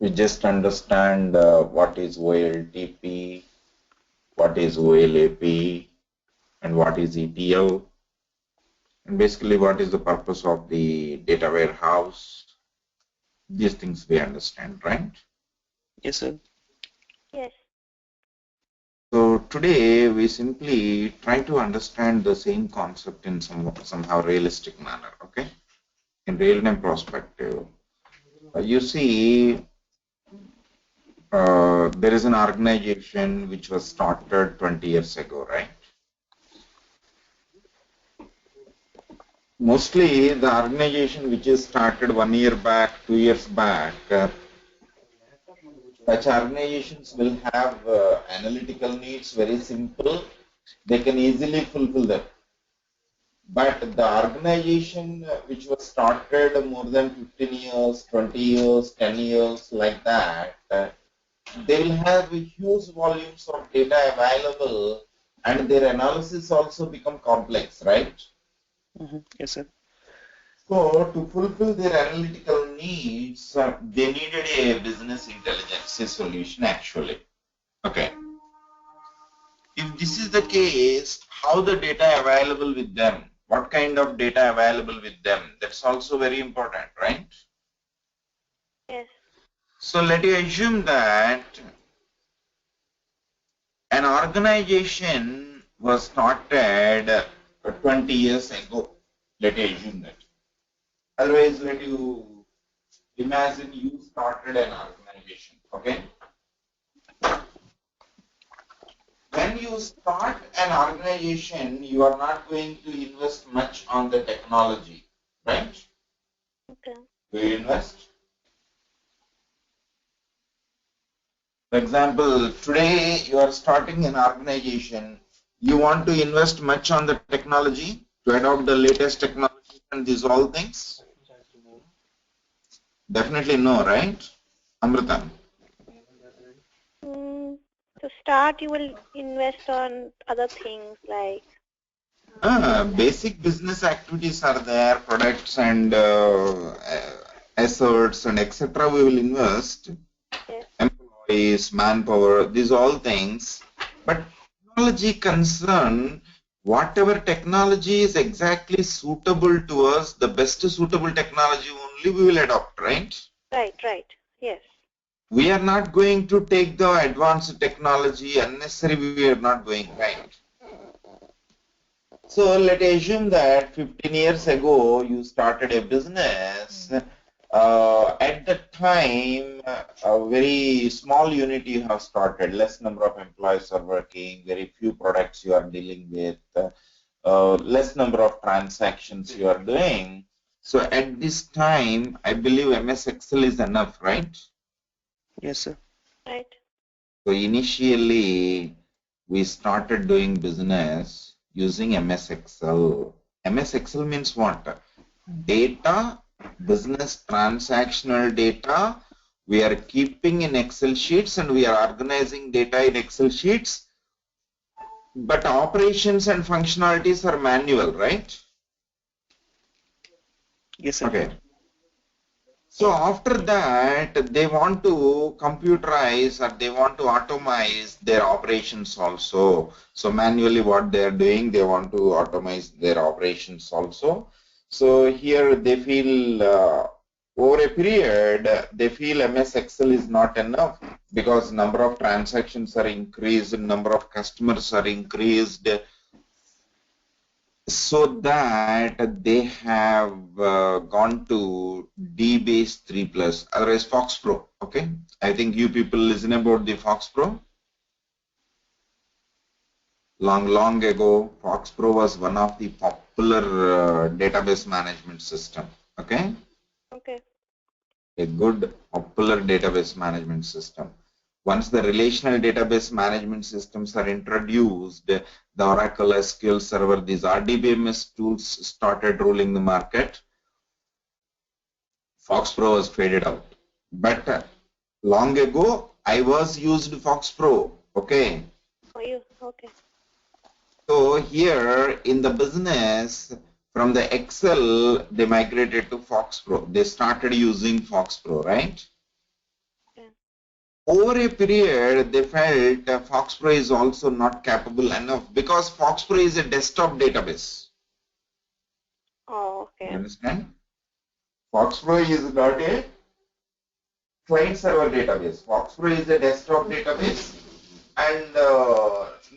We just understand what is OLTP, what is OLAP, and what is ETL, and basically what is the purpose of the data warehouse. These things we understand, right? Yes, sir. Yes. So today we simply try to understand the same concept in somehow realistic manner, okay? In real-time perspective. You see, there is an organization which was started 20 years ago, right? Mostly the organization which is started 1 year back, 2 years back, such organizations will have analytical needs very simple. They can easily fulfill them. But the organization which was started more than 15 years, 20 years, 10 years, like that, they will have huge volumes of data available and their analysis also become complex, right? Yes, sir. So to fulfill their analytical needs, they needed a business intelligence solution actually. Okay. If this is the case, how the data available with them? What kind of data available with them? That's also very important, right? Yes. So let you assume that an organization was started 20 years ago. Let you assume that. Otherwise, let you imagine you started an organization, okay? When you start an organization, you are not going to invest much on the technology, right? Okay. Do you invest? For example, today you are starting an organization. You want to invest much on the technology to adopt the latest technology and these all things? Definitely no, right? Amrita. To start, you will invest on other things like Basic business activities are there, products and assets and etc. We will invest. yes. Employees, manpower, these all things. But technology concern, whatever technology is exactly suitable to us, the best suitable technology only we will adopt, right? Right. Yes. We are not going to take the advanced technology unnecessary. We are not going, right? So let's assume that 15 years ago you started a business. At the time, a very small unit you have started, less number of employees are working, very few products you are dealing with, less number of transactions you are doing. So at this time, I believe MS Excel is enough, right? Yes, sir. Right. So initially, we started doing business using MS Excel. MS Excel means what? Data, business transactional data, we are keeping in Excel sheets and we are organizing data in Excel sheets. But operations and functionalities are manual, right? Yes, sir. Okay. So after that, they want to computerize or they want to automate their operations also. So manually what they are doing, they want to automate their operations also. So here they feel over a period, they feel MS Excel is not enough because number of transactions are increased, number of customers are increased, so that they have gone to D-base 3 plus, otherwise Fox Pro. Okay, I think you people listen about the Fox Pro. Long ago, Fox Pro was one of the popular database management system. Okay, a good popular database management system. Once the relational database management systems are introduced, the Oracle SQL Server, these RDBMS tools started ruling the market. Fox Pro was faded out. But long ago, I was used Fox Pro. Okay. For you. Okay. So here in the business, from the Excel, they migrated to Fox Pro. They started using Fox Pro, right? Over a period, they felt FoxPro is also not capable enough because FoxPro is a desktop database. Oh, You okay. understand? FoxPro is not a client server database. FoxPro is a desktop database, and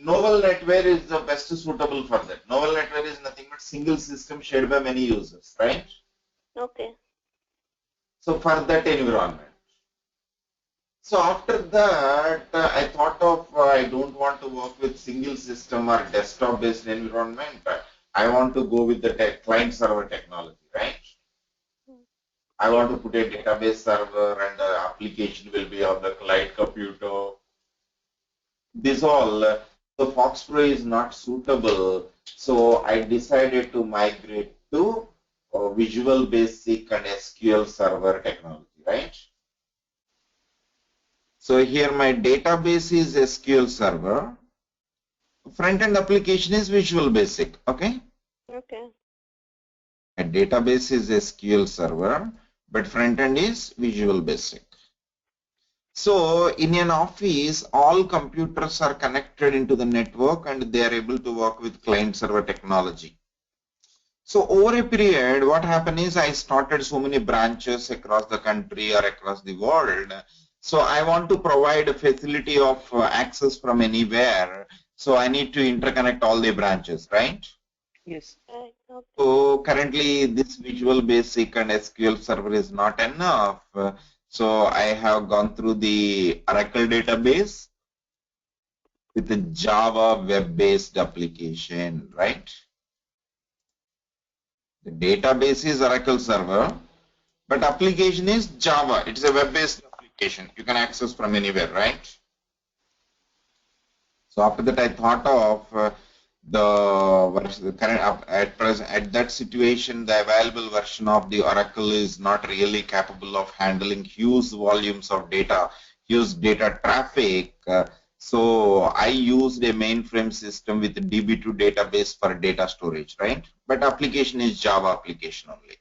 Novel NetWare is the best suitable for that. Novel NetWare is nothing but single system shared by many users, right? Okay. So for that environment. So after that, I thought of I don't want to work with single system or desktop based environment. I want to go with the client server technology, right? I want to put a database server and the application will be on the client computer. This all, the FoxPro is not suitable. So I decided to migrate to Visual Basic and SQL Server technology, right? So here my database is SQL Server. Front-end application is Visual Basic, okay? Okay. A database is SQL Server, but front-end is Visual Basic. So in an office, all computers are connected into the network and they are able to work with client-server technology. So over a period, what happened is I started so many branches across the country or across the world. So I want to provide a facility of access from anywhere. So I need to interconnect all the branches, right? Yes. Right. Okay. So currently this Visual Basic and SQL Server is not enough. So I have gone through the Oracle database with a Java web-based application, right? The database is Oracle Server, but application is Java. It's a web-based application. You can access from anywhere, right? So after that, I thought of the current at that situation, the available version of the Oracle is not really capable of handling huge volumes of data, huge data traffic. So I used a mainframe system with a DB2 database for data storage, right? But application is Java application only.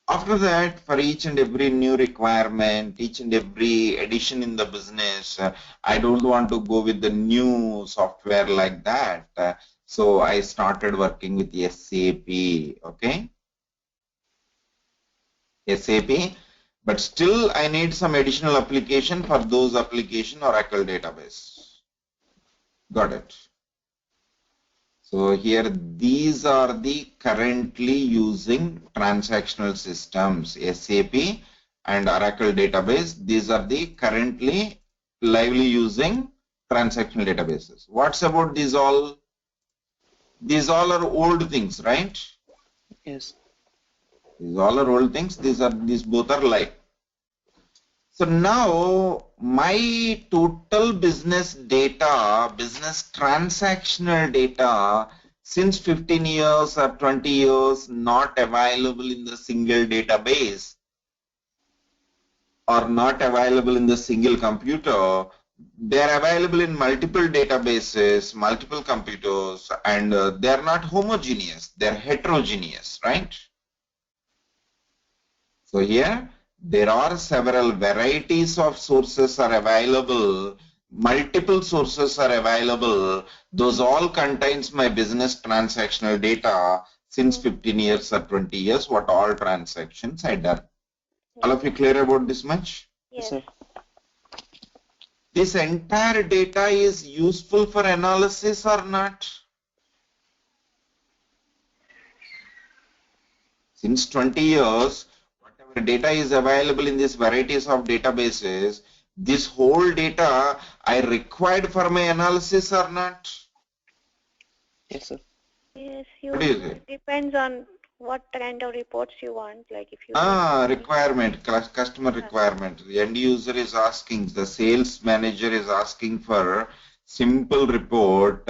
After that, for each and every new requirement, each and every addition in the business, I don't want to go with the new software like that. So I started working with SAP, okay? SAP, but still I need some additional application for those application Oracle database. Got it. So here, these are the currently using transactional systems, SAP and Oracle database. These are the currently lively using transactional databases. What's about these all? These all are old things, right? Yes. These all are old things. These both are live. So now my total business data, business transactional data since 15 years or 20 years not available in the single database or not available in the single computer. They are available in multiple databases, multiple computers, and they are not homogeneous. They are heterogeneous, right? So here there are several varieties of sources are available, multiple sources are available. Those all contains my business transactional data since 15 years or 20 years, what all transactions I done. All of you clear about this much? Yes, Yes. sir. This entire data is useful for analysis or not? Since 20 years, whatever data is available in these varieties of databases, this whole data I required for my analysis or not? Yes, sir. Yes, What do you say? it depends on what kind of reports you want. Like if you Requirement, customer requirement. The end user is asking, the sales manager is asking for simple report.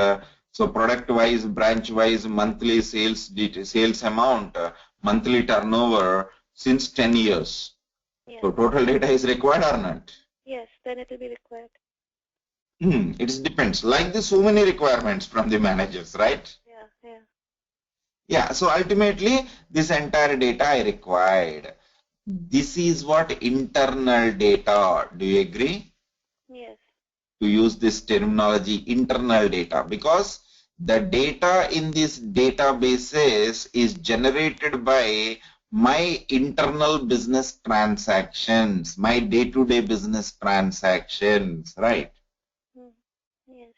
So product wise, branch wise, monthly sales amount, monthly turnover since 10 years. Yeah. So total data is required or not? Yes, then it will be required. It depends. Like the so many requirements from the managers, right? Yeah, yeah. Yeah. So ultimately, this entire data I required. This is what internal data. Do you agree? Yes. To use this terminology, internal data, because the data in these databases is generated by my internal business transactions, my day-to-day business transactions, right? Mm. Yes.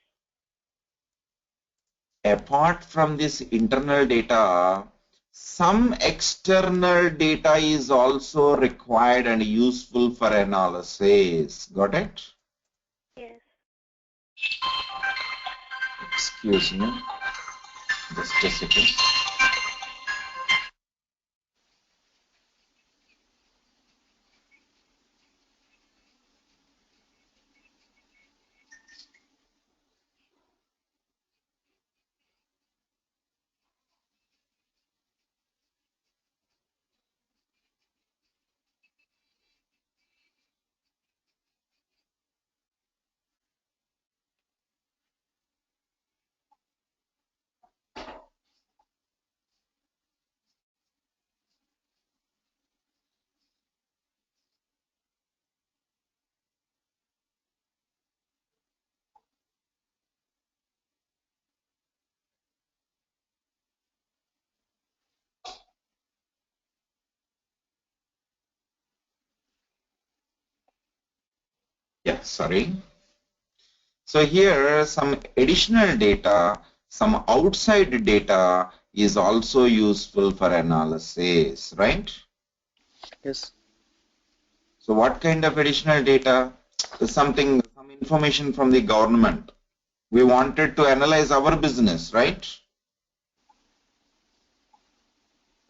Apart from this internal data, some external data is also required and useful for analysis. Got it? Yes. Excuse me, just a second. Yeah, sorry. So here some additional data, some outside data is also useful for analysis, right? Yes. So what kind of additional data? Something, some information from the government. We wanted to analyze our business, right?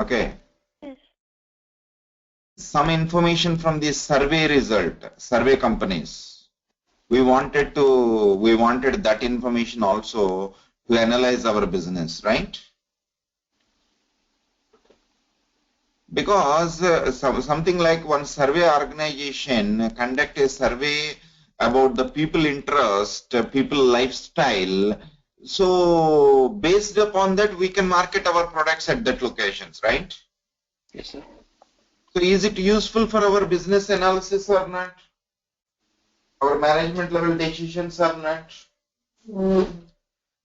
Okay. Yes. Some information from the survey result, survey companies. We wanted that information also to analyze our business, right? Because something like one survey organization conduct a survey about the people interest, people lifestyle. So based upon that, we can market our products at that locations, right? Yes, sir. So is it useful for our business analysis or not? Our management level decisions or not?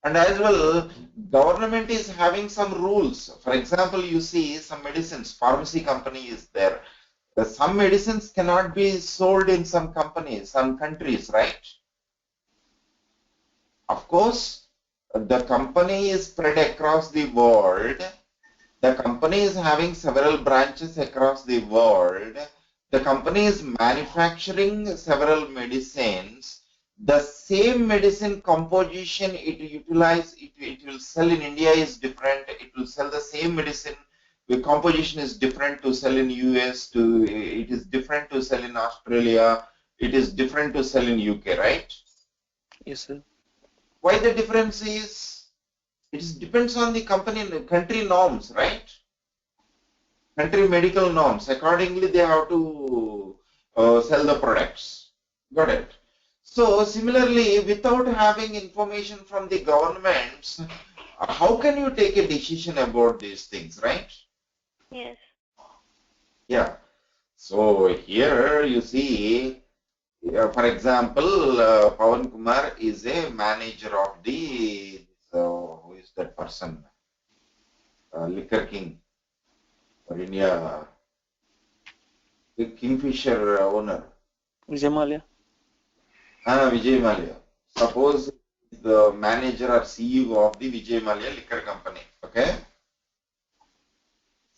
And as well, government is having some rules. For example, you see some medicines, pharmacy company is there. Some medicines cannot be sold in some companies, some countries, right? Of course, the company is spread across the world. The company is having several branches across the world. The company is manufacturing several medicines. The same medicine composition it will sell in India is different. It will sell the same medicine. The composition is different to sell in US, it is different to sell in Australia. It is different to sell in UK, right? Yes, sir. Why the difference is? It depends on the country norms, right? Country medical norms. Accordingly, they have to sell the products. Got it. So similarly, without having information from the governments, how can you take a decision about these things, right? Yes. Yeah. So here you see, for example, Pawan Kumar is a manager of the, who is that person? Liquor King or India, the Kingfisher owner. Vijay Vijay Mallya. Suppose the manager or CEO of the Vijay Mallya liquor company. Okay.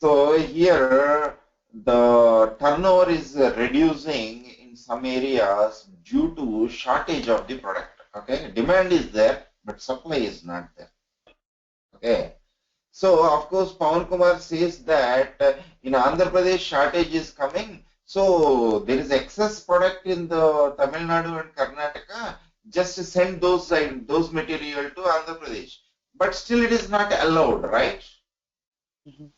So here the turnover is reducing in some areas due to shortage of the product. Okay. Demand is there, but supply is not there. Okay. So of course, Pawan Kumar says that in Andhra Pradesh shortage is coming. So there is excess product in the Tamil Nadu and Karnataka. Just send those material to Andhra Pradesh. But still, it is not allowed, right? Mhm.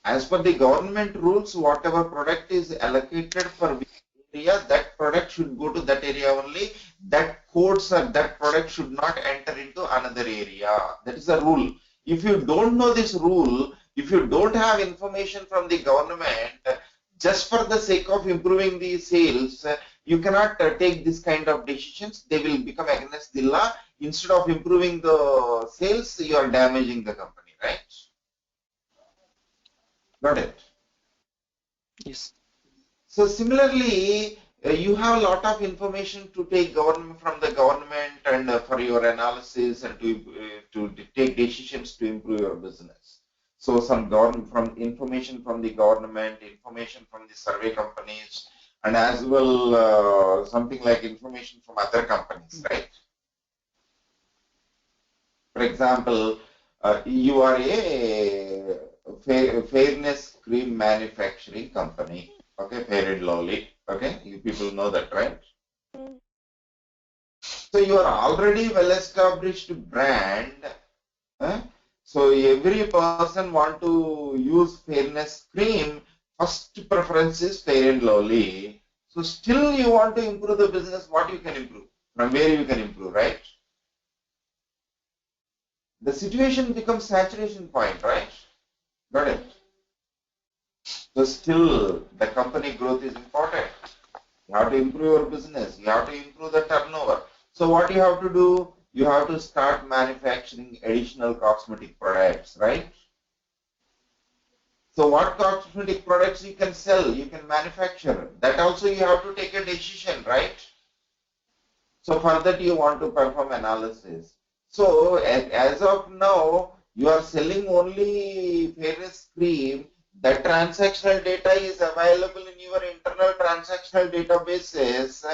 As per the government rules, whatever product is allocated for which area, that product should go to that area only. That codes or that product should not enter into another area. That is the rule. If you don't know this rule, if you don't have information from the government, just for the sake of improving the sales, you cannot take this kind of decisions. They will become against the law. Instead of improving the sales, you are damaging the company, right? Got it? Yes. So similarly, you have a lot of information to take government from the government and for your analysis and to take decisions to improve your business. So some government from information from the government, information from the survey companies, and as well something like information from other companies, right? For example, you are a fairness cream manufacturing company. Okay, Fair and Lovely. Okay, you people know that, right? Mm. So you are already well-established brand. So every person want to use fairness cream. First preference is Fair and Lovely. So still you want to improve the business. What you can improve? From where you can improve, right? The situation becomes saturation point, right? Got it. So still the company growth is important. You have to improve your business. You have to improve the turnover. So what you have to do? You have to start manufacturing additional cosmetic products, right? So what cosmetic products you can sell, you can manufacture. That also you have to take a decision, right? So for that you want to perform analysis. So as of now, you are selling only fairness cream. The transactional data is available in your internal transactional databases,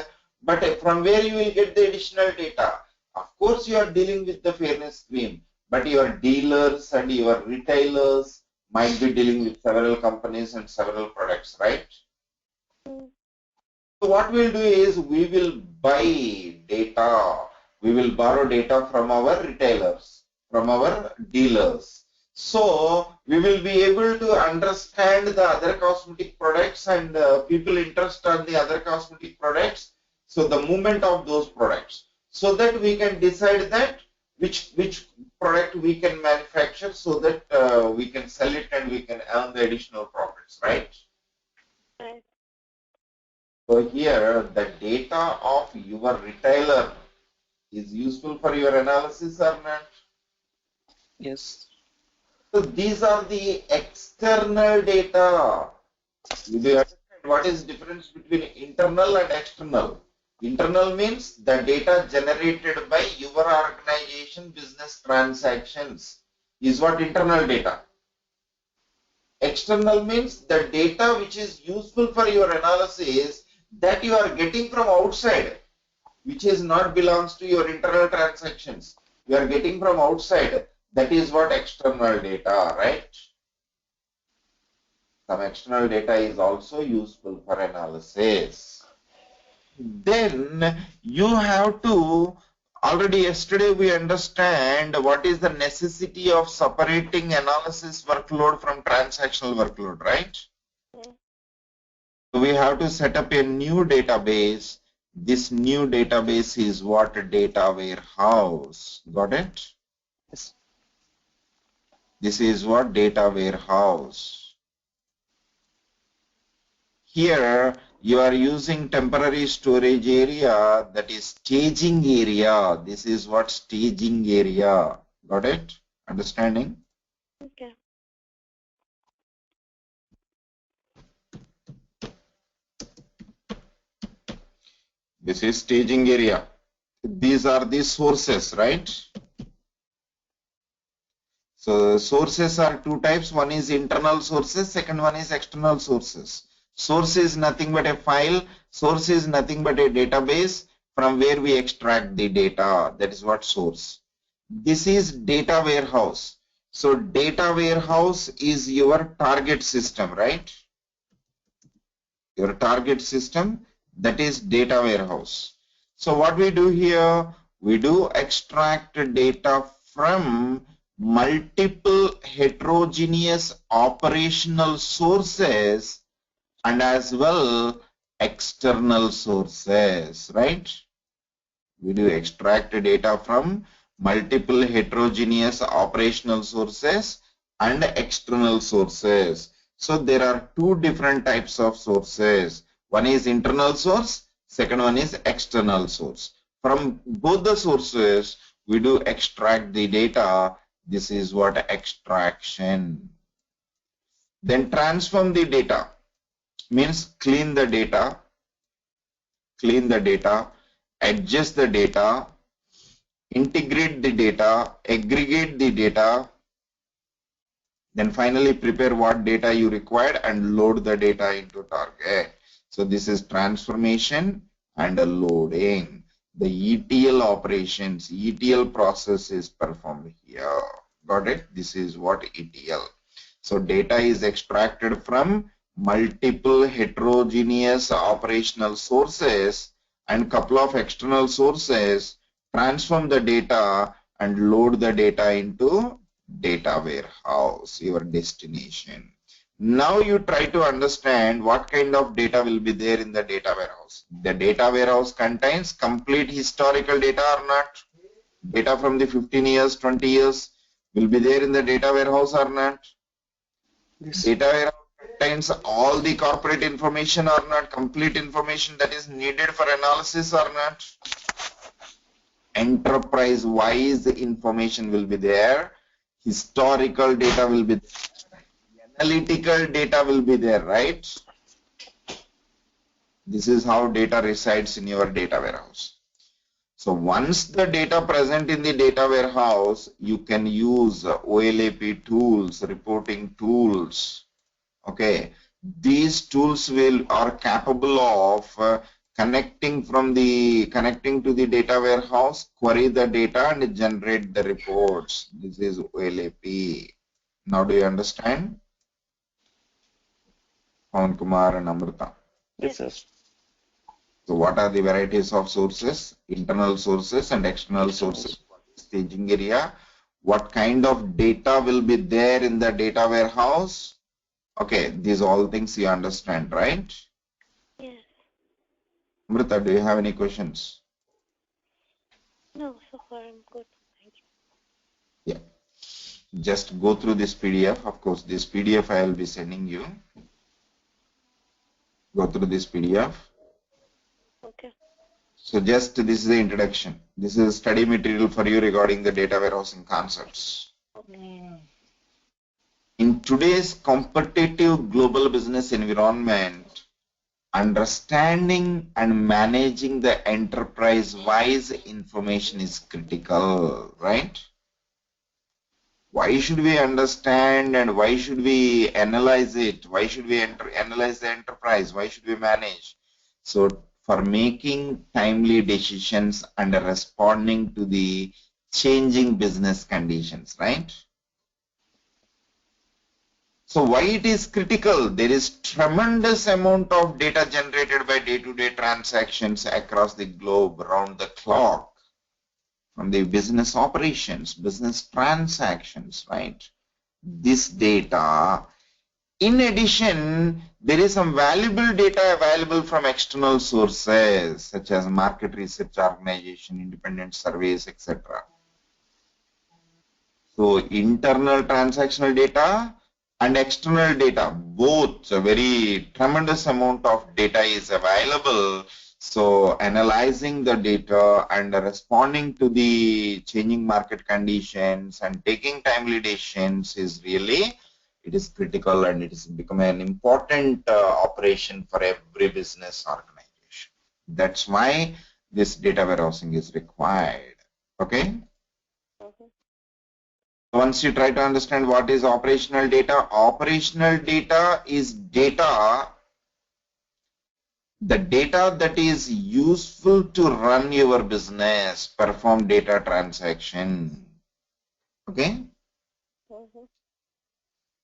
but from where you will get the additional data? Of course, you are dealing with the fairness cream, but your dealers and your retailers might be dealing with several companies and several products, right? So what we'll do is we will buy data, we will borrow data from our retailers, from our dealers. So we will be able to understand the other cosmetic products and people interest on the other cosmetic products. So the movement of those products, so that we can decide that which product we can manufacture, so that we can sell it and we can earn the additional profits, right? Right. So here the data of your retailer is useful for your analysis or not? Yes. So these are the external data. Do you understand what is difference between internal and external? Internal means the data generated by your organization business transactions is what internal data. External means the data which is useful for your analysis that you are getting from outside, which is not belongs to your internal transactions. You are getting from outside. That is what external data, right? Some external data is also useful for analysis. Then you have to, already yesterday we understand what is the necessity of separating analysis workload from transactional workload, right? So we have to set up a new database. This new database is what? Data warehouse. Got it? Yes. This is what? Data warehouse. Here you are using temporary storage area, that is staging area. This is what? Staging area. Got it? Understanding? Okay. This is staging area. These are the sources, right? So sources are two types. One is internal sources, second one is external sources. Source is nothing but a file. Source is nothing but a database from where we extract the data. That is what source. This is data warehouse. So data warehouse is your target system, right? Your target system, that is data warehouse. So what we do here, we do extract data from multiple heterogeneous operational sources and as well external sources, right? We do extract data from multiple heterogeneous operational sources and external sources. So there are two different types of sources. One is internal source, second one is external source. From both the sources, we do extract the data. This is what extraction. Then transform the data, means clean the data, adjust the data, integrate the data, aggregate the data, then finally prepare what data you required and load the data into target. So this is transformation and loading. The ETL operations, ETL process is performed here. Got it? This is what ETL. So data is extracted from multiple heterogeneous operational sources and couple of external sources, transform the data and load the data into data warehouse, your destination. Now you try to understand what kind of data will be there in the data warehouse. The data warehouse contains complete historical data or not? Data from the 15 years, 20 years will be there in the data warehouse or not? Yes. Data warehouse contains all the corporate information or not? Complete information that is needed for analysis or not? Enterprise-wise information will be there. Historical data will be there. Analytical data will be there, right? This is how data resides in your data warehouse. So once the data present in the data warehouse, you can use OLAP tools, reporting tools. Okay, these tools are capable of connecting to the data warehouse, query the data and generate the reports. This is OLAP. Now do you understand? Pawan Kumar and Amrita. Yes, sir. So what are the varieties of sources? Internal sources and external sources. What is staging area? What kind of data will be there in the data warehouse? Okay, these all things you understand, right? Yes. Amrita, do you have any questions? No, so far I'm good. Thank you. Yeah. Just go through this PDF. Of course, this PDF I will be sending you. Go through this PDF. Okay. So just this is the introduction. This is study material for you regarding the data warehousing concepts. In today's competitive global business environment, understanding and managing the enterprise-wise information is critical, right? Why should we understand and why should we analyze it? Why should we analyze the enterprise? Why should we manage? So for making timely decisions and responding to the changing business conditions, right? So why it is critical? There is tremendous amount of data generated by day-to-day transactions across the globe, around the clock, from the business operations, business transactions, right? This data, in addition, there is some valuable data available from external sources, such as market research organization, independent surveys, etc. So internal transactional data and external data, both a very tremendous amount of data is available. So analyzing the data and responding to the changing market conditions and taking timely decisions is really, it is critical and it has become an important operation for every business organization. That's why this data warehousing is required. Okay. Once you try to understand what is operational data is data, the data that is useful to run your business, perform data transaction. Okay?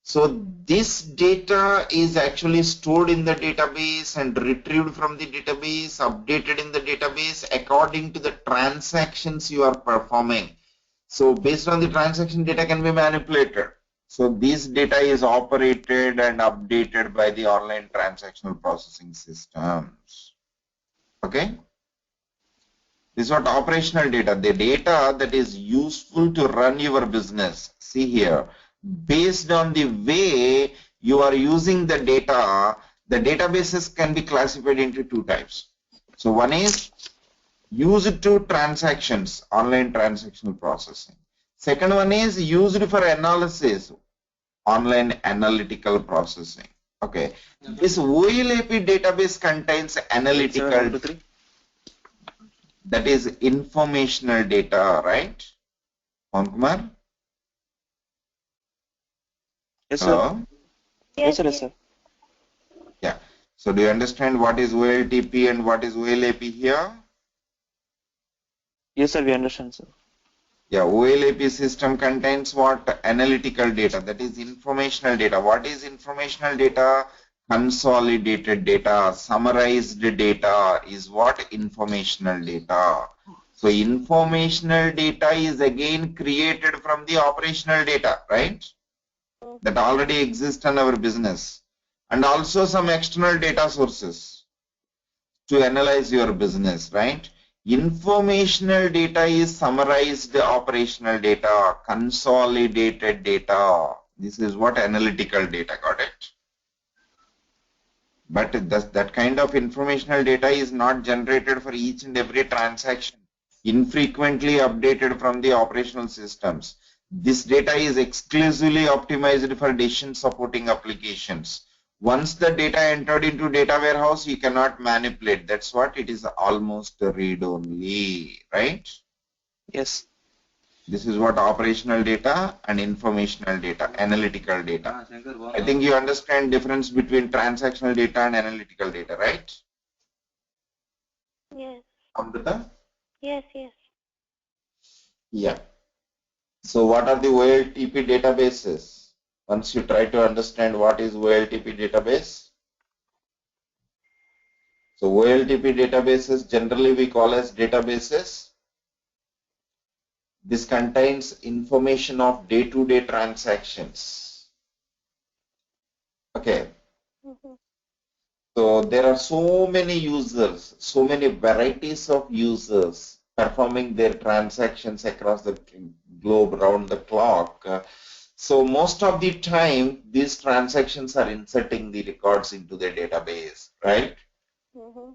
So this data is actually stored in the database and retrieved from the database, updated in the database according to the transactions you are performing. So based on the transaction, data can be manipulated. So this data is operated and updated by the online transactional processing systems. Okay? This is what operational data, the data that is useful to run your business. See here, based on the way you are using the data, the databases can be classified into two types. So one is used to transactions, online transactional processing. Second one is used for analysis, online analytical processing. Okay. This OLAP database contains analytical, 123. that is informational data, right? Kumar? Yes, sir. Hello? Yes, Yes, sir. Yes, yes. sir. Yeah. So do you understand what is OLTP and what is OLAP here? Yes, sir. We understand, sir. Yeah, OLAP system contains what? Analytical data, that is informational data. What is informational data? Consolidated data, summarized data is what? Informational data. So informational data is again created from the operational data, right? That already exists in our business. And also some external data sources to analyze your business, right? Informational data is summarized operational data, consolidated data. This is what analytical data, got it? But that kind of informational data is not generated for each and every transaction, infrequently updated from the operational systems. This data is exclusively optimized for decision supporting applications. Once the data entered into data warehouse, you cannot manipulate. That's what it is, almost read only, right? Yes. This is what operational data and informational data, analytical data. I think you understand difference between transactional data and analytical data, right? Yes. Amrita? Yes, yes. Yeah. So what are the OLTP databases? Once you try to understand what is OLTP database. So OLTP databases generally we call as databases. This contains information of day-to-day transactions. Okay. Mm-hmm. So there are so many users, so many varieties of users performing their transactions across the globe round the clock. So most of the time, these transactions are inserting the records into the database, right? Mm-hmm.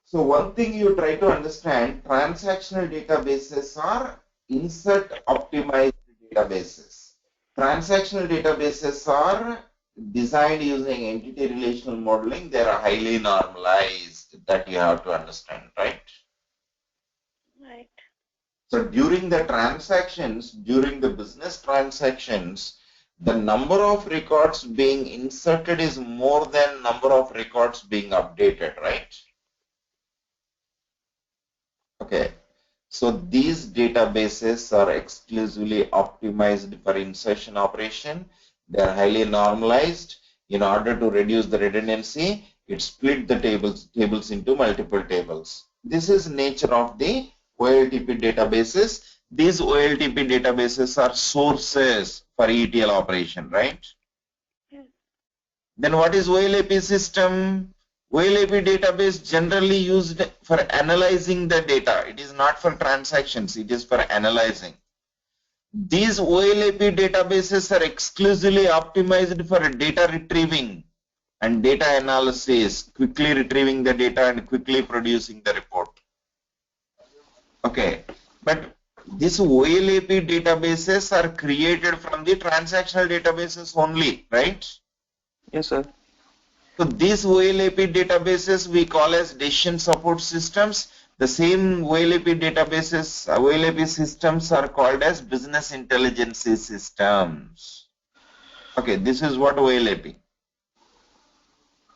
So one thing you try to understand, transactional databases are insert optimized databases. Transactional databases are designed using entity relational modeling. They are highly normalized, that you have to understand, right? Right. So during the transactions, during the business transactions, the number of records being inserted is more than number of records being updated, right? Okay. So these databases are exclusively optimized for insertion operation. They are highly normalized. In order to reduce the redundancy, it split the tables into multiple tables. This is nature of the OLTP databases. These OLTP databases are sources for ETL operation, right? Yes. Then what is OLAP system? OLAP database generally used for analyzing the data. It is not for transactions, it is for analyzing. These OLAP databases are exclusively optimized for data retrieving and data analysis, quickly retrieving the data and quickly producing the report. Okay, but these OLAP databases are created from the transactional databases only, right? Yes, sir. So these OLAP databases we call as decision support systems. The same OLAP databases, OLAP systems are called as business intelligence systems. Okay, this is what OLAP.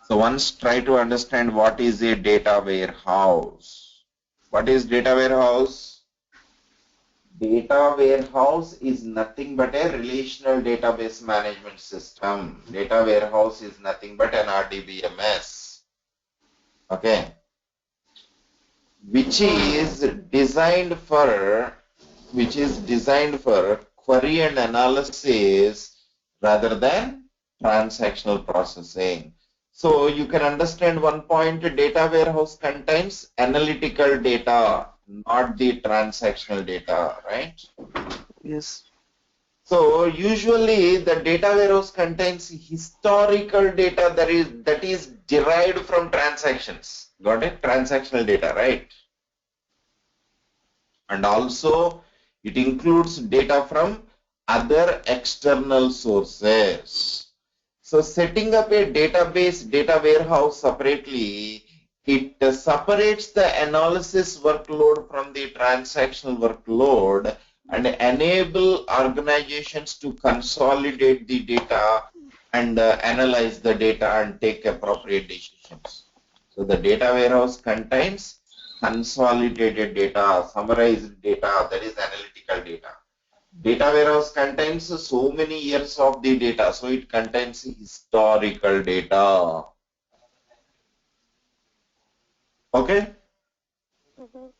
So once try to understand what is a data warehouse. What is data warehouse? Data warehouse is nothing but a relational database management system. Data warehouse is nothing but an RDBMS. Okay. Which is designed for query and analysis rather than transactional processing. So you can understand one point, data warehouse contains analytical data, not the transactional data, right? Yes. So usually the data warehouse contains historical data that is derived from transactions. Got it? Transactional data, right? And also it includes data from other external sources. So setting up a database data warehouse separately, it separates the analysis workload from the transactional workload and enable organizations to consolidate the data and analyze the data and take appropriate decisions. So the data warehouse contains consolidated data, summarized data, that is analytical data. Data warehouse contains so many years of the data, so it contains historical data. Okay? Mhm.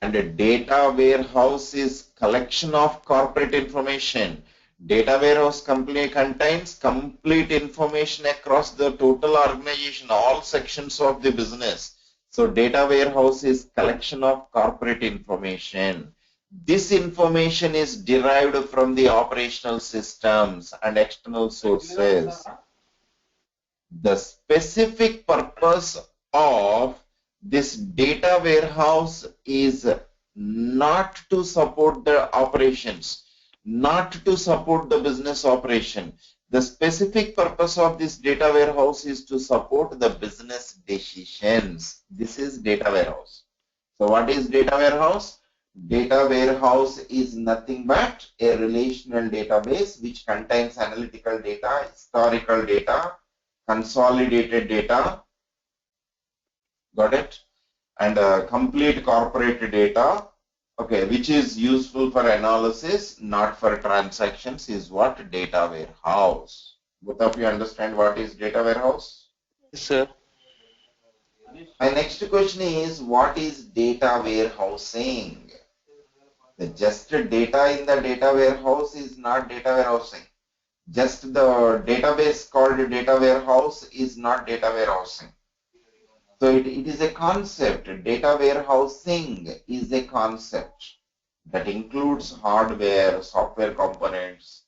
And a data warehouse is collection of corporate information. Data warehouse company contains complete information across the total organization, all sections of the business. So data warehouse is collection of corporate information. This information is derived from the operational systems and external sources. The specific purpose of this data warehouse is not to support the operations, not to support the business operation. The specific purpose of this data warehouse is to support the business decisions. This is data warehouse. So what is data warehouse? Data warehouse is nothing but a relational database which contains analytical data, historical data, consolidated data, got it? And complete corporate data, okay, which is useful for analysis, not for transactions, is what data warehouse. Both of you understand what is data warehouse? Yes, sir. My next question is, what is data warehousing? The just data in the data warehouse is not data warehousing. Just the database called data warehouse is not data warehousing. So it is a concept. Data warehousing is a concept that includes hardware, software components,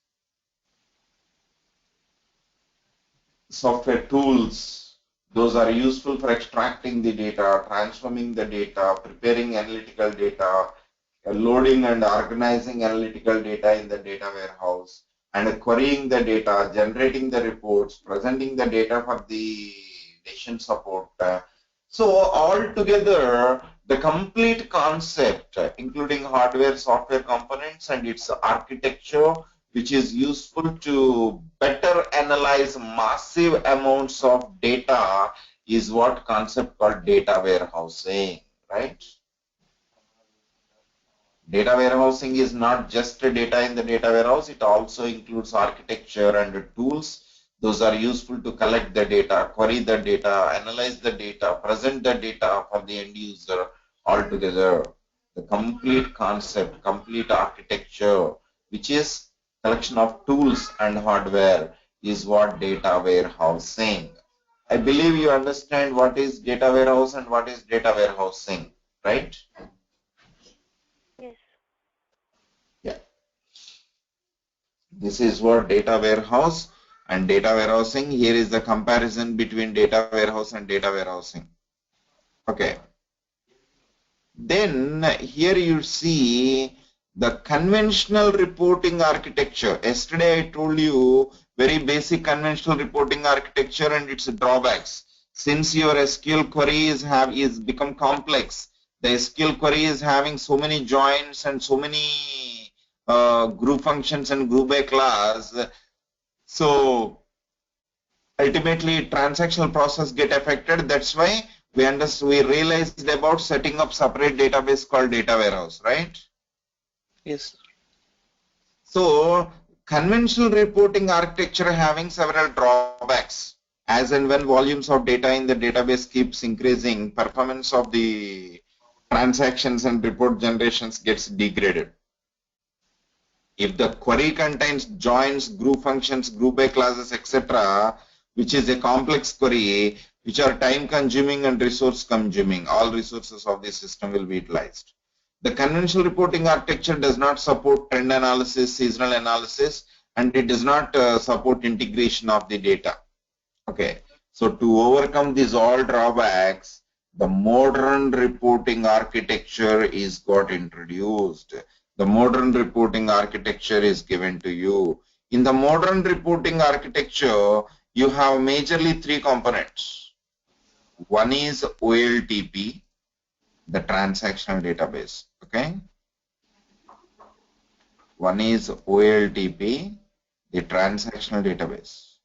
software tools. Those are useful for extracting the data, transforming the data, preparing analytical data, loading and organizing analytical data in the data warehouse, and querying the data, generating the reports, presenting the data for the decision support. So altogether, the complete concept, including hardware, software components, and its architecture, which is useful to better analyze massive amounts of data, is what concept called data warehousing, right? Data warehousing is not just data in the data warehouse, it also includes architecture and tools. Those are useful to collect the data, query the data, analyze the data, present the data for the end user altogether. The complete concept, complete architecture, which is collection of tools and hardware, is what data warehousing. I believe you understand what is data warehouse and what is data warehousing, right? Yes. Yeah. This is what data warehouse and data warehousing. Here is the comparison between data warehouse and data warehousing. Okay. Then here you see the conventional reporting architecture. Yesterday I told you very basic conventional reporting architecture and its drawbacks. Since your SQL query is become complex, the SQL query is having so many joins and so many group functions and group by class. So ultimately transactional process get affected. That's why we realized about setting up separate database called data warehouse, right? Yes. So conventional reporting architecture having several drawbacks. As and when volumes of data in the database keeps increasing, performance of the transactions and report generations gets degraded. If the query contains joins, group functions, group by classes, etc., which is a complex query, which are time consuming and resource consuming, all resources of the system will be utilized. The conventional reporting architecture does not support trend analysis, seasonal analysis, and it does not support integration of the data. Okay, so to overcome these all drawbacks, the modern reporting architecture is got introduced. The modern reporting architecture is given to you. In the modern reporting architecture, you have majorly three components. One is OLTP, the transactional database. Okay, one is OLTP, the transactional database.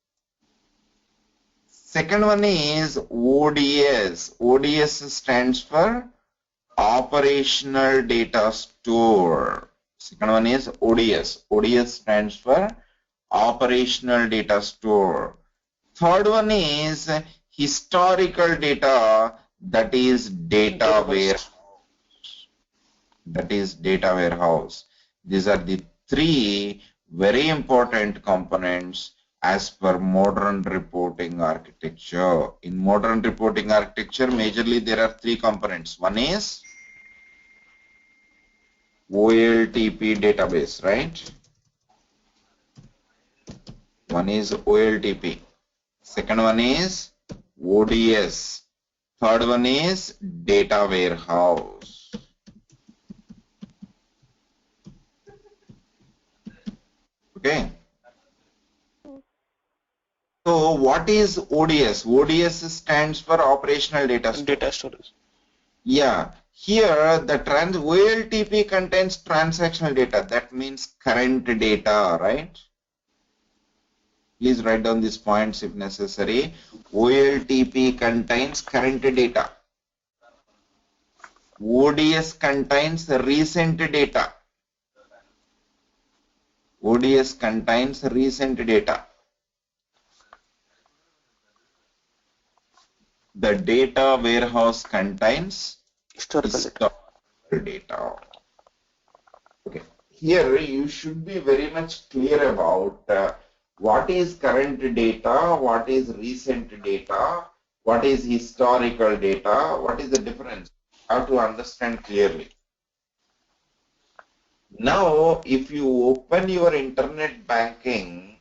Second one is ODS. ODS stands for operational data store. Second one is ODS. ODS stands for operational data store. Third one is historical data, that is data warehouse. That is data warehouse. These are the three very important components as per modern reporting architecture. In modern reporting architecture, majorly there are three components. One is OLTP database, right? One is OLTP. Second one is ODS. Third one is data warehouse. Okay. So what is ODS? ODS stands for operational data store. Data storage. Yeah. Here the OLTP contains transactional data. That means current data, right? Please write down these points if necessary. OLTP contains current data. ODS contains recent data. ODS contains recent data. The data warehouse contains Historical data. Okay. Here you should be very much clear about what is current data, what is recent data, what is historical data, what is the difference. How to understand clearly. Now, if you open your internet banking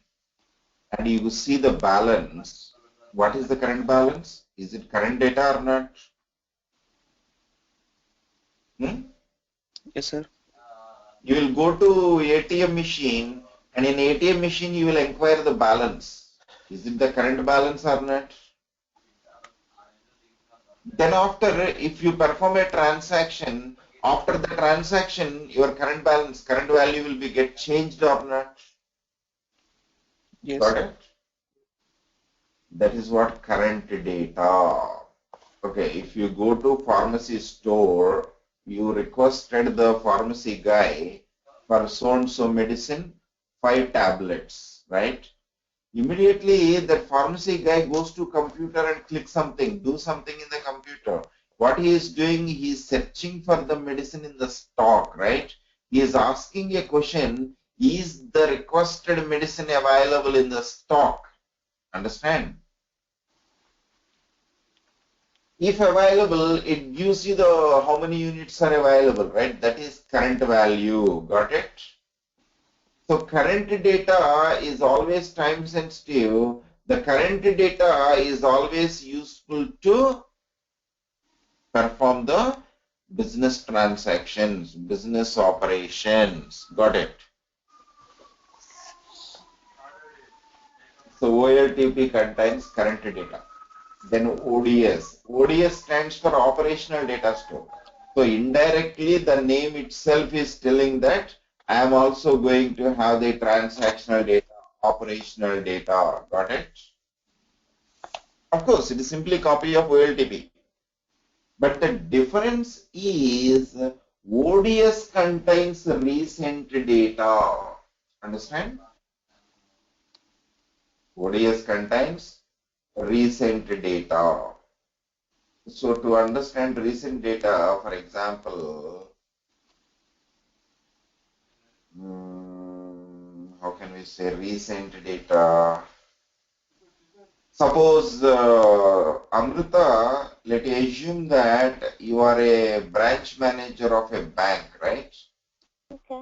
and you see the balance, what is the current balance? Is it current data or not? Yes, sir. You will go to ATM machine and in ATM machine you will inquire the balance. Is it the current balance or not? Then after, if you perform a transaction, after the transaction, your current balance, current value will be get changed or not? Yes. Got it? That is what current data. Okay, if you go to pharmacy store, you requested the pharmacy guy for so and so medicine, 5 tablets, right? Immediately that pharmacy guy goes to computer and click something, do something in the computer. What he is doing, he is searching for the medicine in the stock, right? He is asking a question, is the requested medicine available in the stock? Understand? If available, it gives you the how many units are available, right? That is current value. Got it? So current data is always time sensitive. The current data is always useful to perform the business transactions, business operations. Got it? So OLTP contains current data. Then ODS. ODS stands for operational data store. So indirectly the name itself is telling that I am also going to have the transactional data, operational data. Got it? Of course, it is simply copy of OLTP. But the difference is ODS contains recent data. Understand? ODS contains recent data. So to understand recent data, for example, how can we say recent data? Suppose, Amrita, let us assume that you are a branch manager of a bank, right? Okay.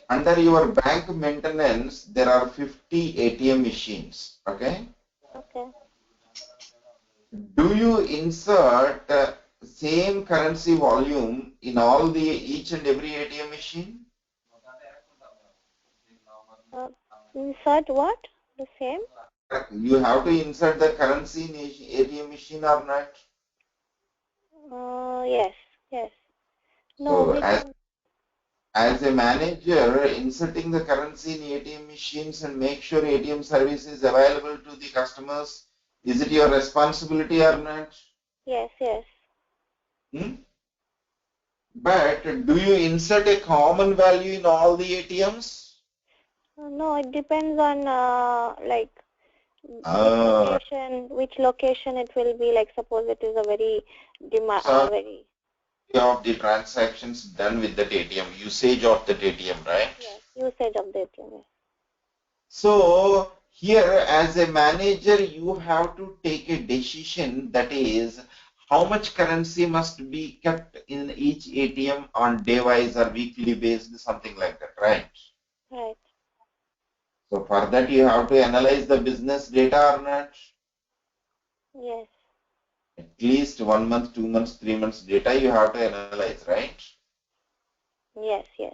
Under your bank maintenance, there are 50 ATM machines, okay? Okay. Do you insert same currency volume in all the each and every ATM machine? Insert what? The same? You have to insert the currency in ATM machine or not? Yes. Yes. No, So we don't. as a manager, inserting the currency in ATM machines and make sure ATM service is available to the customers, is it your responsibility or not? Yes. Yes. Hmm? But do you insert a common value in all the ATMs? No, it depends on like Uh, which location it will be. Like suppose it is a very so very of the transactions done with that ATM, usage of that ATM, right? yes usage of the ATM. So here as a manager, you have to take a decision, that is how much currency must be kept in each ATM on day-wise or weekly basis, something like that, right? Right. So for that you have to analyze the business data or not? Yes. At least 1 month, 2 months, 3 months data you have to analyze, right? Yes. Yes.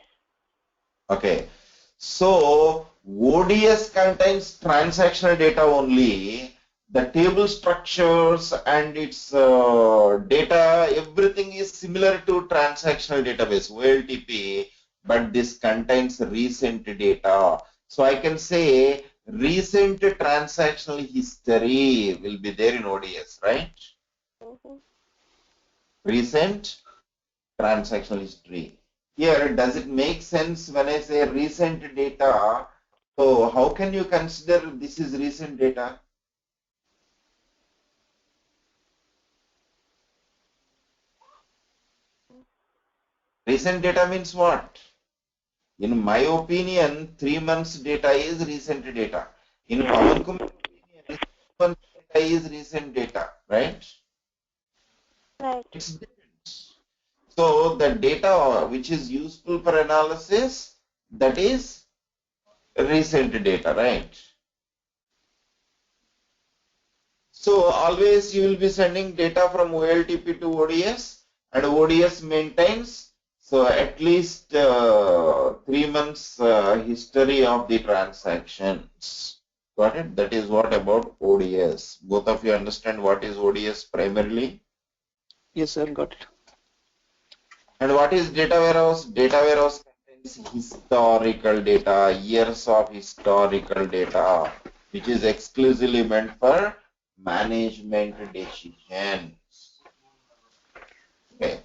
Okay. So ODS contains transactional data only. The table structures and its data, everything is similar to transactional database, OLTP, but this contains recent data. So I can say recent transactional history will be there in ODS, right? Mm-hmm. Recent transactional history. Here, does it make sense when I say recent data? So how can you consider this is recent data? Recent data means what? In my opinion, 3 months data is recent data. In Pawan Kumar's opinion, 6 months data is recent data, right? Right. It's different. So the data which is useful for analysis, that is recent data, right? So always you will be sending data from OLTP to ODS, and ODS maintains so at least 3 months history of the transactions. Got it? That is what about ODS. Both of you understand what is ODS primarily? Yes, sir. Got it. And what is data warehouse? Data warehouse contains historical data, years of historical data, which is exclusively meant for management decisions. Okay.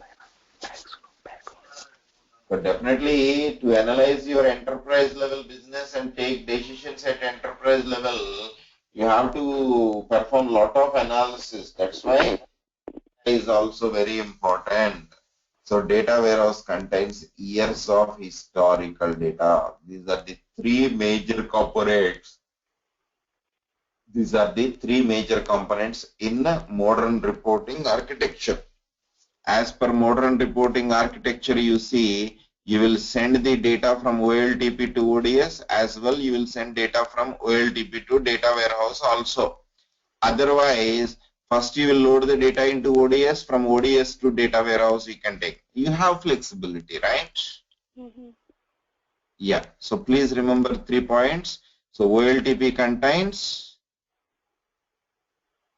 So definitely to analyze your enterprise level business and take decisions at enterprise level, you have to perform a lot of analysis. That's why it is also very important. So data warehouse contains years of historical data. These are the three major corporates. These are the three major components in modern reporting architecture. As per modern reporting architecture, you see, you will send the data from OLTP to ODS, as well you will send data from OLTP to data warehouse also. Otherwise, first you will load the data into ODS, from ODS to data warehouse you can take. You have flexibility, right? Mm-hmm. Yeah. So please remember 3 points. So OLTP contains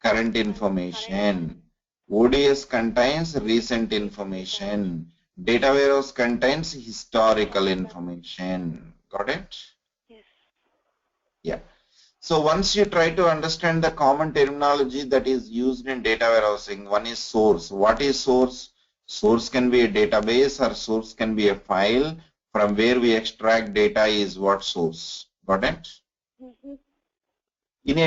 current information. ODS contains recent information. Data warehouse contains historical information. Got it? Yes. Yeah. So once you try to understand the common terminology that is used in data warehousing, one is source. What is source? Source can be a database or source can be a file. From where we extract data is what source. Got it? Mm-hmm. In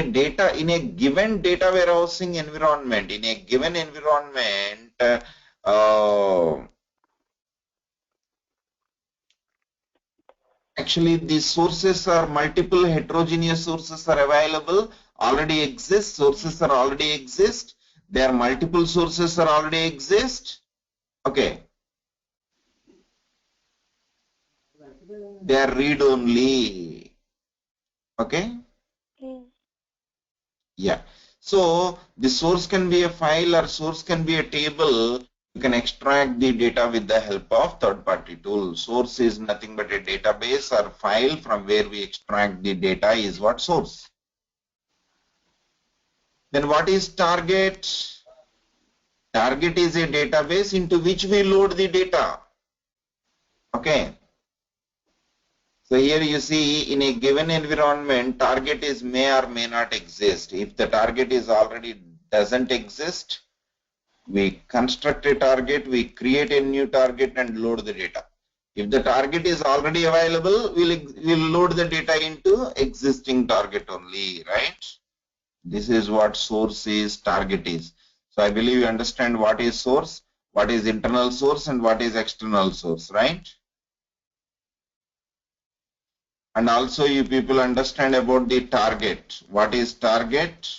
a given data warehousing environment, in a given environment, uh, Actually, these sources are multiple heterogeneous sources are available, already exist, sources are already exist. There are multiple sources are already exist. Okay. They are read only. Okay. Yeah. So the source can be a file or source can be a table. You can extract the data with the help of third-party tool. Source is nothing but a database or file from where we extract the data is what source. Then what is target? Target is a database into which we load the data. Okay. So here you see in a given environment, target is may or may not exist. If the target is already doesn't exist, we construct a target, we create a new target and load the data. If the target is already available, we'll load the data into existing target only, right? This is what source is, target is. So I believe you understand what is source, what is internal source and what is external source, right? And also you people understand about the target. What is target?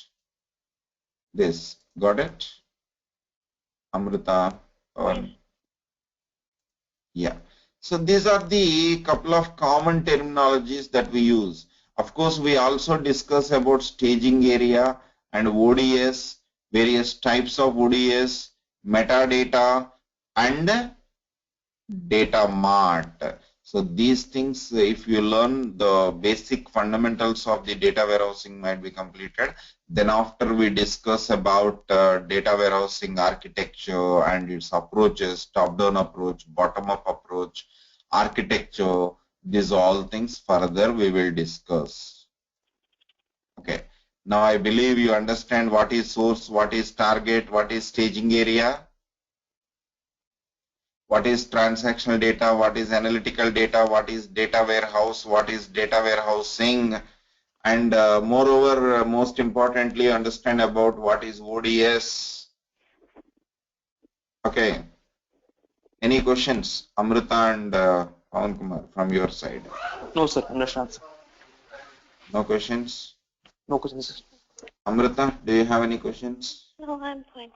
This. Got it? Amrita. Yeah. So these are the couple of common terminologies that we use. Of course, we also discuss about staging area and ODS, various types of ODS, metadata, and data mart. So these things, if you learn the basic fundamentals of the data warehousing might be completed. Then after we discuss about data warehousing architecture and its approaches, top-down approach, bottom-up approach, architecture, these all things further we will discuss. Okay. Now I believe you understand what is source, what is target, what is staging area. What is transactional data, what is analytical data, what is data warehouse, what is data warehousing, and moreover, most importantly, understand about what is ODS. Okay. Any questions, Amrita and Pawan Kumar, from your side? No, sir. Understand, sir. No questions? No questions, sir. Amrita, do you have any questions? No, I'm fine.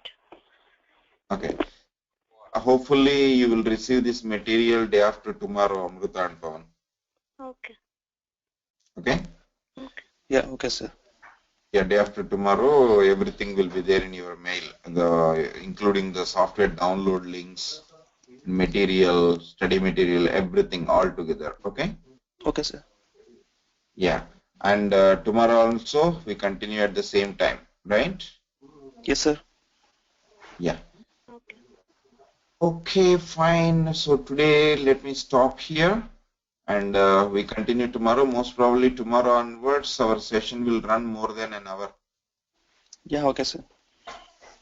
Okay. Hopefully, you will receive this material day after tomorrow, Amrita and Pawan. Okay. Okay? Yeah, okay, sir. Yeah, day after tomorrow, everything will be there in your mail, including the software download links, material, study material, everything all together. Okay? Okay, sir. Yeah. And tomorrow also, we continue at the same time, right? Yes, sir. Yeah. Okay. Okay, fine. So today, let me stop here. And we continue tomorrow. Most probably tomorrow onwards, our session will run more than an hour. Yeah, okay, sir.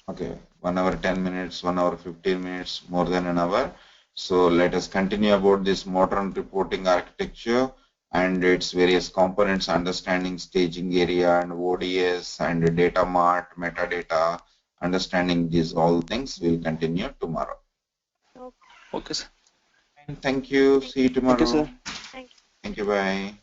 Okay, 1 hour 10 minutes, 1 hour 15 minutes, more than an hour. So let us continue about this modern reporting architecture and its various components, understanding staging area and ODS and data mart, metadata, understanding these all things will continue tomorrow. Okay, sir. Thank you. See you Thank you, tomorrow. sir. Thank you. Thank you. Bye.